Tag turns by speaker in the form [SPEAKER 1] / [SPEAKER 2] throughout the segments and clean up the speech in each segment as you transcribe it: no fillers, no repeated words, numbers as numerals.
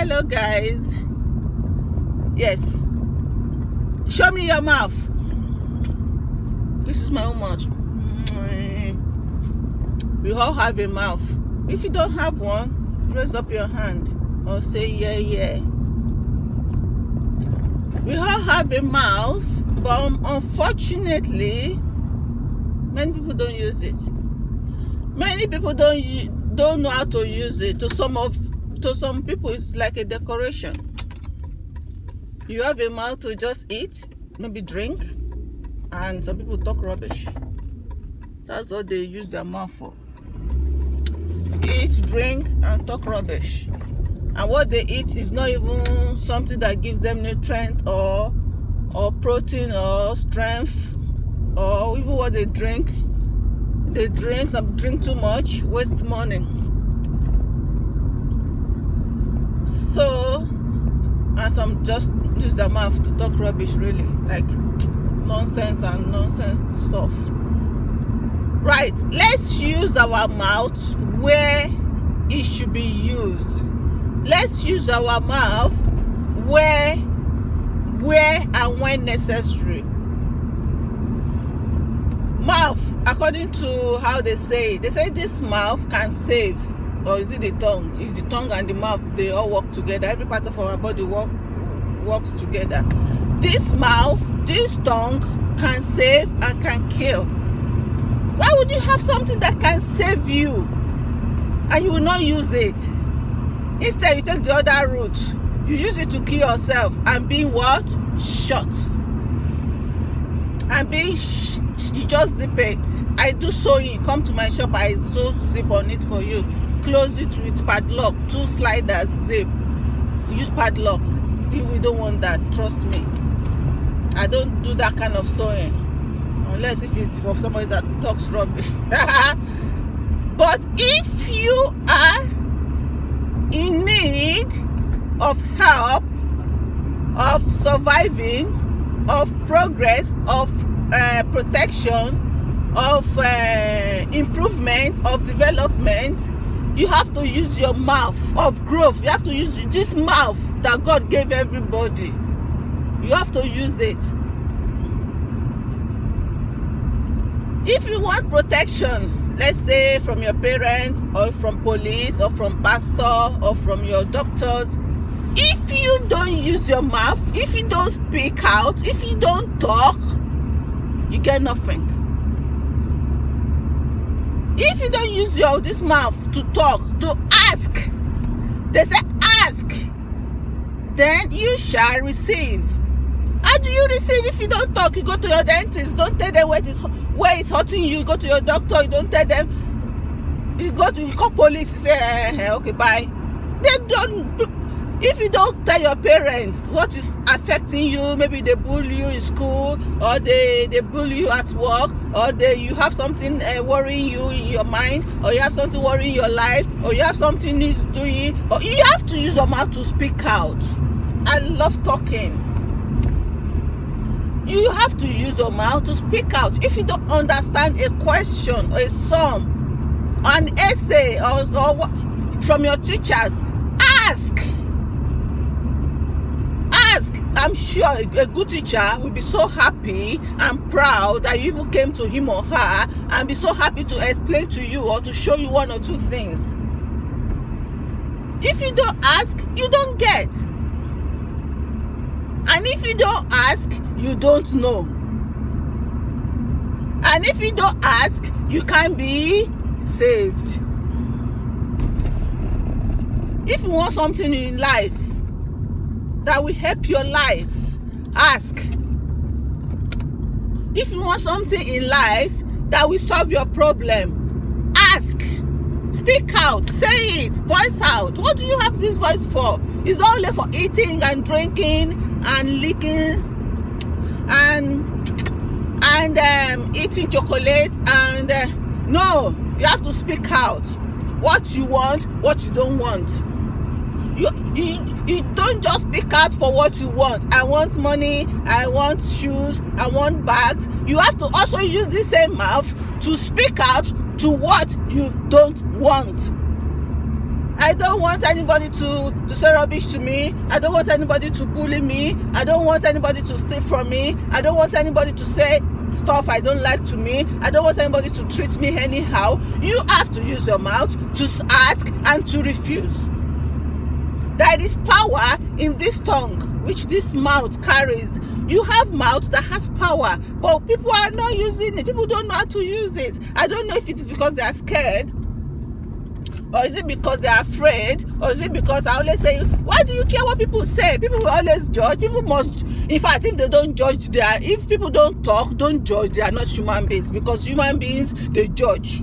[SPEAKER 1] Hello guys. Yes, show me your mouth. This is my own mouth. We all have a mouth. If you don't have one, raise up your hand or say yeah. We all have a mouth, but unfortunately many people don't use it. Many people don't know how to use it. To some people it's like a decoration. You have a mouth to just eat, maybe drink, and some people talk rubbish. That's what they use their mouth for. Eat, drink, and talk rubbish. And what they eat is not even something that gives them nutrient or protein or strength, or even what they drink. They drink too much, waste money. So, and some just use their mouth to talk rubbish, really, like nonsense stuff. Right, let's use our mouth where it should be used. Let's use our mouth where and when necessary. Mouth, according to how they say this mouth can save. Or is it the tongue? Is the tongue and the mouth, they all work together. Every part of our body works together. This mouth, this tongue can save and can kill. Why would you have something that can save you and you will not use it? Instead, you take the other route. You use it to kill yourself and being what? Shot. And being you just zip it. I do sewing. Come to my shop, I sew zip on it for you. Close it with padlock, 2 sliders, zip. Use padlock. We don't want that, trust me. I don't do that kind of sewing unless if it's for somebody that talks rubbish. But if you are in need of help, of surviving, of progress, of protection, of improvement, of development, you have to use your mouth of growth. You have to use this mouth that God gave everybody. You have to use it. If you want protection, let's say from your parents or from police or from pastor or from your doctors, if you don't use your mouth, if you don't speak out, if you don't talk, you get nothing. If you don't use this mouth to talk, to ask, they say ask, then you shall receive. How do you receive if you don't talk? You go to your dentist, don't tell them where it's hurting you. You go to your doctor, you don't tell them. You call police, you say, okay, bye. They don't. If you don't tell your parents what is affecting you, maybe they bully you in school, or they bully you at work, or you have something worrying you in your mind, or you have something worrying your life, or you have something needs doing, or you have to use your mouth to speak out. I love talking. You have to use your mouth to speak out. If you don't understand a question, or a song, an essay, or from your teachers, ask. I'm sure a good teacher will be so happy and proud that you even came to him or her, and be so happy to explain to you or to show you 1 or 2 things. If you don't ask, you don't get. And if you don't ask, you don't know. And if you don't ask, you can't be saved. If you want something in life that will help your life, ask. If you want something in life that will solve your problem, ask. Speak out, say it, voice out. What do you have this voice for? It's not only for eating and drinking and licking and eating chocolate and no, you have to speak out. What you want, what you don't want. You don't just speak out for what you want. I want money, I want shoes, I want bags. You have to also use the same mouth to speak out to what you don't want. I don't want anybody to say rubbish to me. I don't want anybody to bully me. I don't want anybody to steal from me. I don't want anybody to say stuff I don't like to me. I don't want anybody to treat me anyhow. You have to use your mouth to ask and to refuse. There is power in this tongue, which this mouth carries. You have mouth that has power, but people are not using it. People don't know how to use it. I don't know if it is because they are scared, or is it because they are afraid, or is it because I always say, why do you care what people say? People will always judge. People must, in fact, if they don't judge, if people don't talk, don't judge, they are not human beings, because human beings, they judge.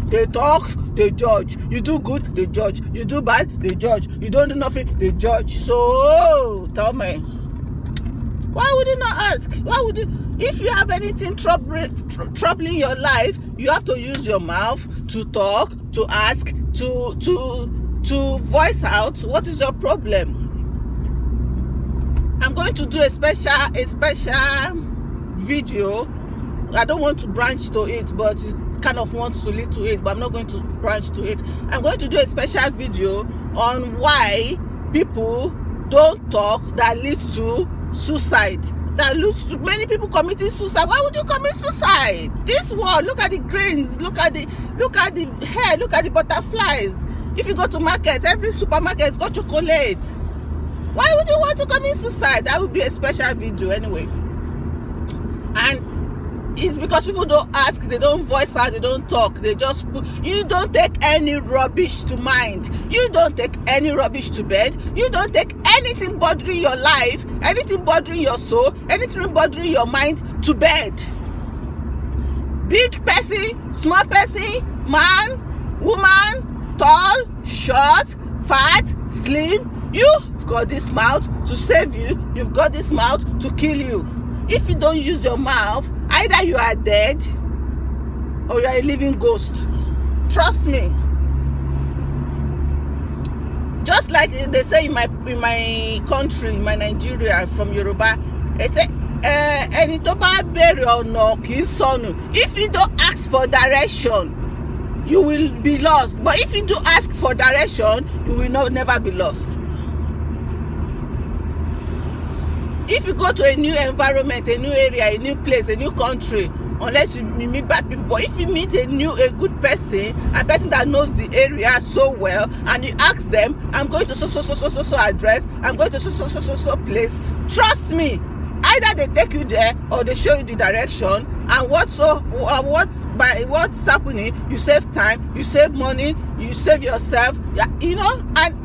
[SPEAKER 1] They talk, they judge. You do good, they judge. You do bad, they judge. You don't do nothing, they judge. So, tell me, why would you not ask? Why would you? If you have anything troubling your life, you have to use your mouth to talk, to ask, to voice out what is your problem. I'm going to do a special video. I don't want to branch to it, but it kind of wants to lead to it, but I'm not going to branch to it. I'm going to do a special video on why people don't talk that leads to suicide. That leads to many people committing suicide. Why would you commit suicide? This world, look at the grains, look at the hair, look at the butterflies. If you go to market, every supermarket has got chocolate. Why would you want to commit suicide? That would be a special video anyway. And it's because people don't ask, they don't voice out, they don't talk, they just put. You don't take any rubbish to mind. You don't take any rubbish to bed. You don't take anything bothering your life, anything bothering your soul, anything bothering your mind to bed. Big person, small person, man, woman, tall, short, fat, slim, you've got this mouth to save you. You've got this mouth to kill you. If you don't use your mouth, either you are dead or you are a living ghost. Trust me. Just like they say in my country, in my Nigeria, from Yoruba, they say, ẹni tó bá béèrè ọ̀nà kì í sọnù. If you don't ask for direction, you will be lost. But if you do ask for direction, you will never be lost. If you go to a new environment, a new area, a new place, a new country, unless you meet bad people, but if you meet a good person, a person that knows the area so well, and you ask them, I'm going to so address, I'm going to so place, trust me, either they take you there or they show you the direction, and what's happening, you save time, you save money, you save yourself, you know, and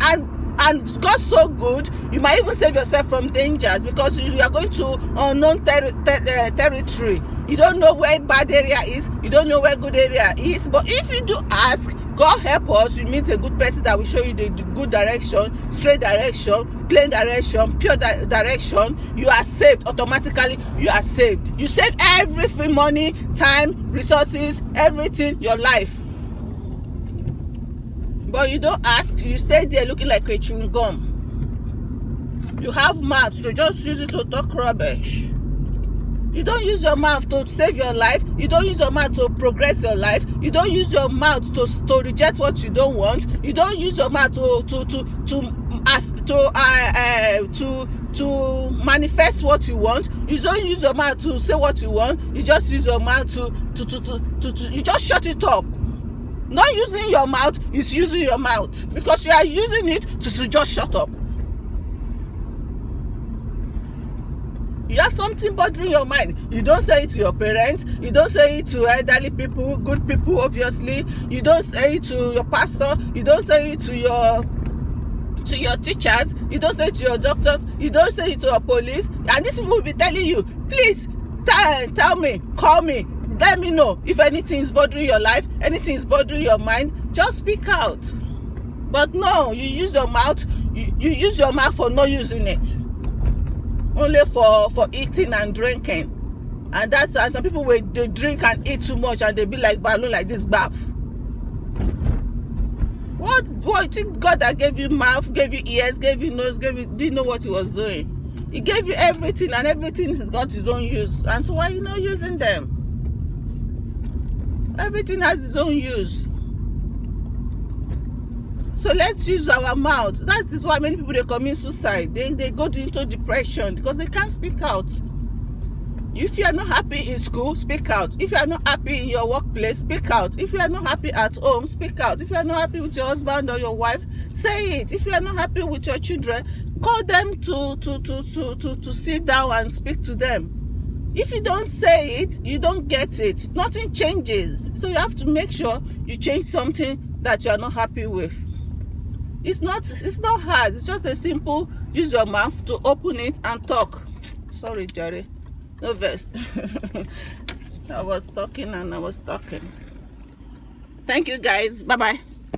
[SPEAKER 1] God's so good, you might even save yourself from dangers, because you are going to unknown territory. You don't know where bad area is, you don't know where good area is. But if you do ask, God help us, you meet a good person that will show you the good direction, straight direction, plain direction, pure direction, you are saved. Automatically, you are saved. You save everything, money, time, resources, everything, your life. But you don't ask, you stay there looking like a chewing gum. You have mouth, so just use it to talk rubbish. You don't use your mouth to save your life. You don't use your mouth to progress your life. You don't use your mouth to reject what you don't want. You don't use your mouth to manifest what you want. You don't use your mouth to say what you want. You just use your mouth to you just shut it up. Not using your mouth is using your mouth, because you are using it to just shut up. You have something bothering your mind. You don't say it to your parents. You don't say it to elderly people, good people, obviously. You don't say it to your pastor. You don't say it to your teachers. You don't say it to your doctors. You don't say it to your police. And these people will be telling you, please tell me, call me, let me know if anything is bothering your life, anything is bothering your mind. Just speak out. But no, you use your mouth. You use your mouth for not using it. Only for eating and drinking. And some people, they drink and eat too much and they be like balloon like this bath. What you think God that gave you mouth, gave you ears, gave you nose, didn't know what he was doing? He gave you everything, and everything has got his own use. And so why are you not using them? Everything has its own use. So let's use our mouth. That is why many people, they commit suicide. They go into depression because they can't speak out. If you are not happy in school, speak out. If you are not happy in your workplace, speak out. If you are not happy at home, speak out. If you are not happy with your husband or your wife, say it. If you are not happy with your children, call them to sit down and speak to them. If you don't say it, you don't get it. Nothing changes. So you have to make sure you change something that you are not happy with. It's not hard. It's just a simple, use your mouth to open it and talk. Sorry, Jerry. No verse. I was talking and I was talking. Thank you guys. Bye-bye.